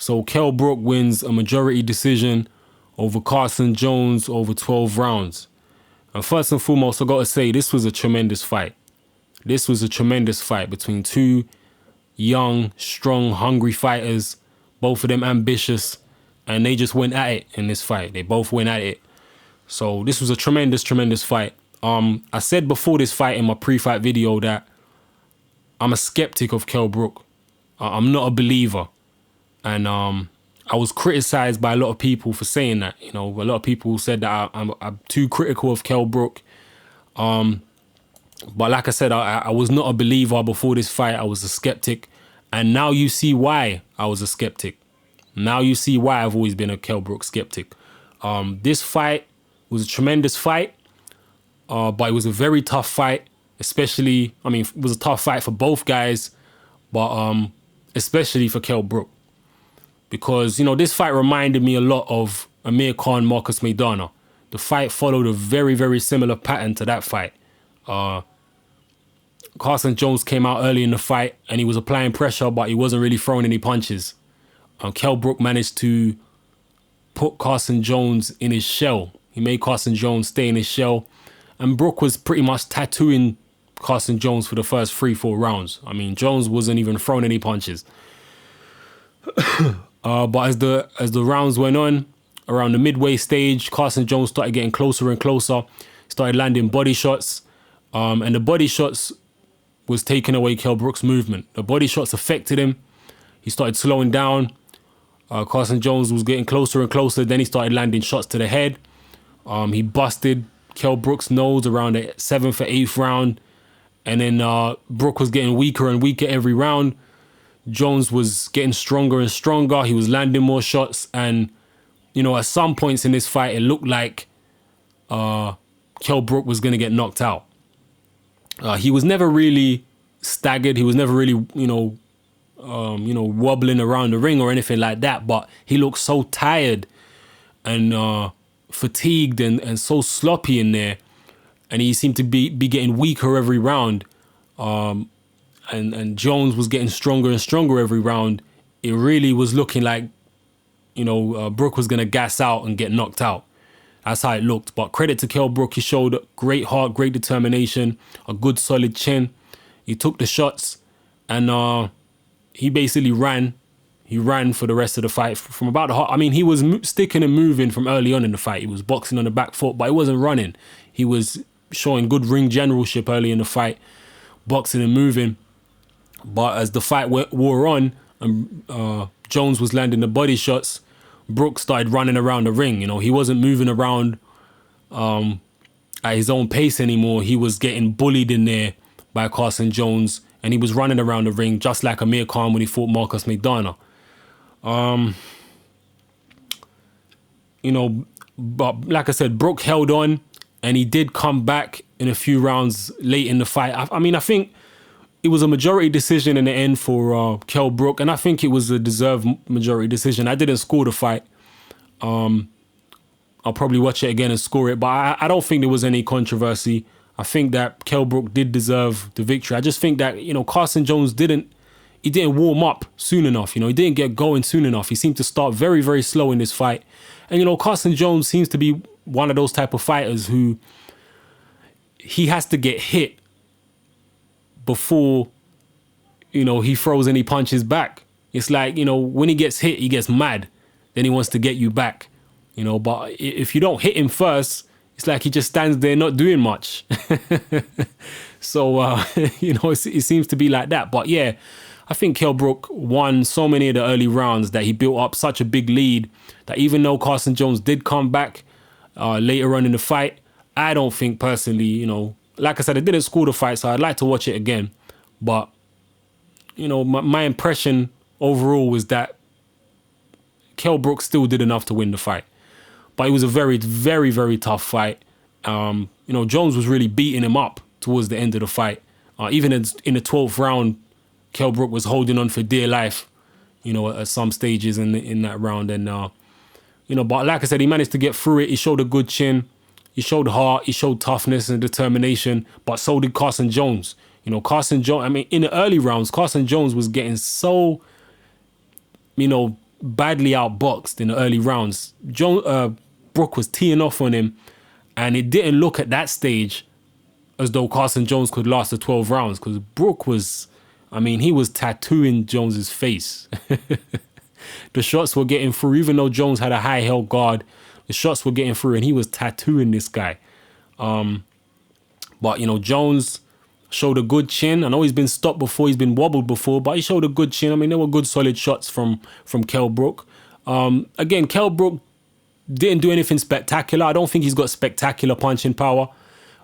So Kell Brook wins a majority decision over Carson Jones over 12 rounds. And first and foremost, I got to say, this was a tremendous fight. This was a tremendous fight between two young, strong, hungry fighters, both of them ambitious, and they just went at it in this fight. They both went at it. So this was a tremendous, tremendous fight. I said before this fight in my pre-fight video that I'm a skeptic of Kell Brook. I'm not a believer. And I was criticized by a lot of people for saying that. You know, a lot of people said that I'm too critical of Kell Brook. But like I said, I was not a believer before this fight. I was a skeptic. And now you see why I was a skeptic. Now you see why I've always been a Kell Brook skeptic. This fight was a tremendous fight, but it was a very tough fight. Especially, I mean, it was a tough fight for both guys, but especially for Kell Brook. Because, you know, this fight reminded me a lot of Amir Khan, Marcus Maidana. The fight followed a very, very similar pattern to that fight. Carson Jones came out early in the fight and he was applying pressure, but he wasn't really throwing any punches. Kell Brook managed to put Carson Jones in his shell. He made Carson Jones stay in his shell. And Brook was pretty much tattooing Carson Jones for the first 3-4 rounds. I mean, Jones wasn't even throwing any punches. But as the rounds went on, around the midway stage, Carson Jones started getting closer and closer. Started landing body shots. And the body shots was taking away Kell Brook's movement. The body shots affected him. He started slowing down. Carson Jones was getting closer and closer. Then he started landing shots to the head. He busted Kell Brook's nose around the 7th or 8th round. And then Brook was getting weaker and weaker every round. Jones was getting stronger and stronger. He was landing more shots. And, you know, at some points in this fight, it looked like Kell Brook was going to get knocked out. He was never really staggered. He was never really, wobbling around the ring or anything like that. But he looked so tired and fatigued and so sloppy in there. And he seemed to be getting weaker every round. And Jones was getting stronger and stronger every round. It really was looking like, Brook was going to gas out and get knocked out. That's how it looked. But credit to Kell Brook. He showed great heart, great determination, a good solid chin. He took the shots and he basically ran. He ran for the rest of the fight from about the heart. I mean, he was sticking and moving from early on in the fight. He was boxing on the back foot, but he wasn't running. He was showing good ring generalship early in the fight, boxing and moving. But as the fight wore on and Jones was landing the body shots, Brook started running around the ring. You know, he wasn't moving around at his own pace anymore. He was getting bullied in there by Carson Jones, and he was running around the ring just like Amir Khan when he fought Marcus Maidana. But like I said, Brook held on, and he did come back in a few rounds late in the fight. I think it was a majority decision in the end for Kell Brook, and I think it was a deserved majority decision. I didn't score the fight. I'll probably watch it again and score it, but I don't think there was any controversy. I think that Kell Brook did deserve the victory. I just think that, Carson Jones didn't warm up soon enough. He didn't get going soon enough. He seemed to start very, very slow in this fight. And, Carson Jones seems to be one of those type of fighters who he has to get hit before, he throws any punches back. It's like, when he gets hit, he gets mad. Then he wants to get you back, But if you don't hit him first, it's like he just stands there not doing much. So, it seems to be like that. But yeah, I think Kell Brook won so many of the early rounds that he built up such a big lead that even though Carson Jones did come back later on in the fight, I don't think personally, like I said, I didn't score the fight, so I'd like to watch it again. But, my impression overall was that Kell Brook still did enough to win the fight. But it was a very, very, very tough fight. Jones was really beating him up towards the end of the fight. Even in the 12th round, Kell Brook was holding on for dear life, at some stages in that round. And, but like I said, he managed to get through it. He showed a good chin. He showed heart. He showed toughness and determination. But so did Carson Jones. Carson Jones, in the early rounds, Carson Jones was getting so, badly outboxed in the early rounds. Brook was teeing off on him, and it didn't look at that stage as though Carson Jones could last the 12 rounds, because Brook was, I mean, he was tattooing Jones's face. The shots were getting through, even though Jones had a high held guard. The shots were getting through, and he was tattooing this guy. But, you know, Jones showed a good chin. I know he's been stopped before, he's been wobbled before, but he showed a good chin. I mean, there were good, solid shots from Kell Brook. Again, Kell Brook didn't do anything spectacular. I don't think he's got spectacular punching power.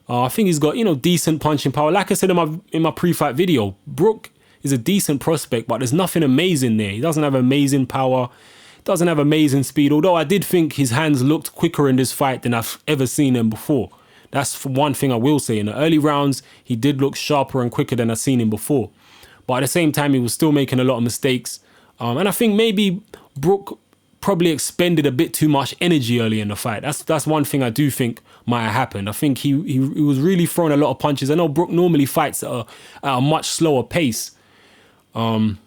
I think he's got, you know, decent punching power. Like I said in my pre-fight video, Brook is a decent prospect, but there's nothing amazing there. He doesn't have amazing power, doesn't have amazing speed, although I did think his hands looked quicker in this fight than I've ever seen them before. That's one thing I will say. In the early rounds, he did look sharper and quicker than I've seen him before. But at the same time, he was still making a lot of mistakes. And I think maybe Brook probably expended a bit too much energy early in the fight. That's one thing I do think might have happened. I think he was really throwing a lot of punches. I know Brook normally fights at a much slower pace than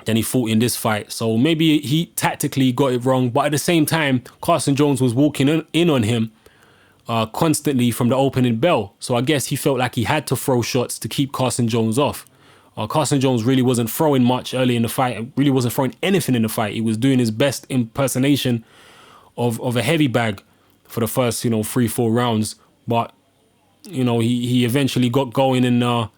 he fought in this fight. So maybe he tactically got it wrong. But at the same time, Carson Jones was walking in on him constantly from the opening bell. So I guess he felt like he had to throw shots to keep Carson Jones off. Carson Jones really wasn't throwing much early in the fight, really wasn't throwing anything in the fight. He was doing his best impersonation of a heavy bag for the first, 3-4 rounds. But, he eventually got going and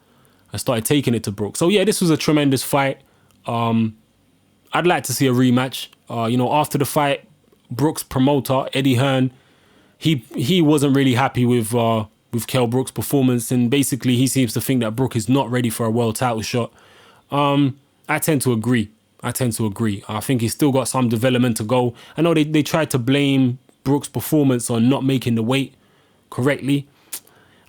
started taking it to Brook. So, yeah, this was a tremendous fight. I'd like to see a rematch. After the fight, Brook's promoter, Eddie Hearn, he wasn't really happy with Kell Brook's performance, and basically he seems to think that Brook is not ready for a world title shot. I tend to agree. I think he's still got some development to go. I know they tried to blame Brook's performance on not making the weight correctly.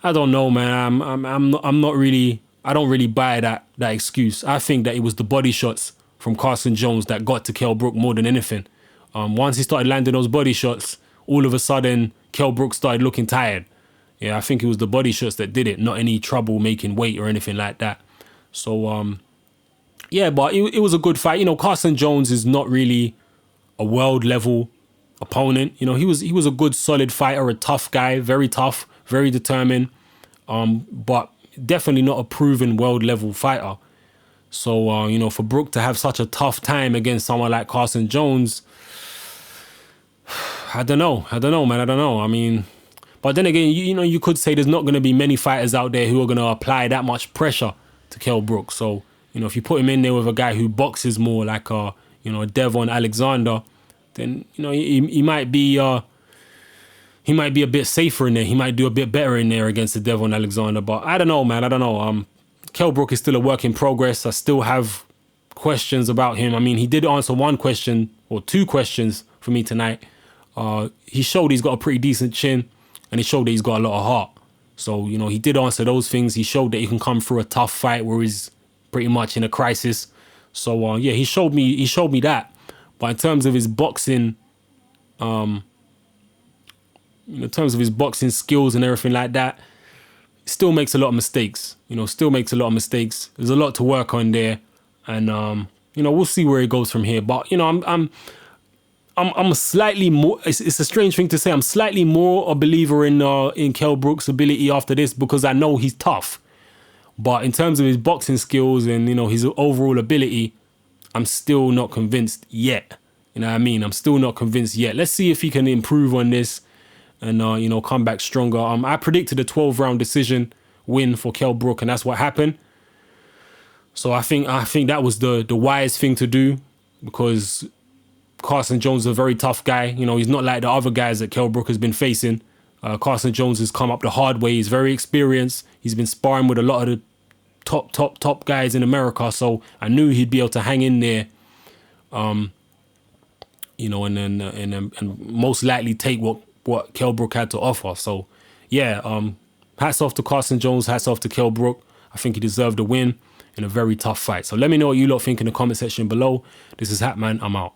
I don't know, man. I'm not really. I don't really buy that excuse. I think that it was the body shots from Carson Jones that got to Kell Brook more than anything. Once he started landing those body shots, all of a sudden Kell Brook started looking tired. Yeah, I think it was the body shots that did it, not any trouble making weight or anything like that. So, yeah, but it was a good fight. Carson Jones is not really a world level opponent. He was a good, solid fighter, a tough guy, very tough, very determined, but definitely not a proven world level fighter. So, for Brook to have such a tough time against someone like Carson Jones, I don't know, man. I don't know. I mean, but then again, you could say there's not going to be many fighters out there who are going to apply that much pressure to Kell Brook. So, if you put him in there with a guy who boxes more like a Devon Alexander, then, he might be a bit safer in there. He might do a bit better in there against the Devon Alexander. But I don't know, man. I don't know. Kell Brook is still a work in progress. I still have questions about him. I mean, he did answer one question or two questions for me tonight. He showed he's got a pretty decent chin, and he showed that he's got a lot of heart. So, he did answer those things. He showed that he can come through a tough fight where he's pretty much in a crisis. So, yeah, he showed me that. But in terms of his boxing, skills and everything like that, still makes a lot of mistakes. There's a lot to work on there. And, we'll see where it goes from here. But, I'm slightly more. It's a strange thing to say. I'm slightly more a believer in Kell Brook's ability after this, because I know he's tough. But in terms of his boxing skills and his overall ability, I'm still not convinced yet. You know what I mean? I'm still not convinced yet. Let's see if he can improve on this and come back stronger. I predicted a 12-round decision win for Kell Brook, and that's what happened. So I think that was the wise thing to do, because Carson Jones is a very tough guy. He's not like the other guys that Kell Brook has been facing. Carson Jones has come up the hard way. He's very experienced. He's been sparring with a lot of the top guys in America. So I knew he'd be able to hang in there, and most likely take what Kell Brook had to offer. So yeah, hats off to Carson Jones. Hats off to Kell Brook. I think he deserved a win in a very tough fight. So let me know what you lot think in the comment section below. This is Hatman. I'm out.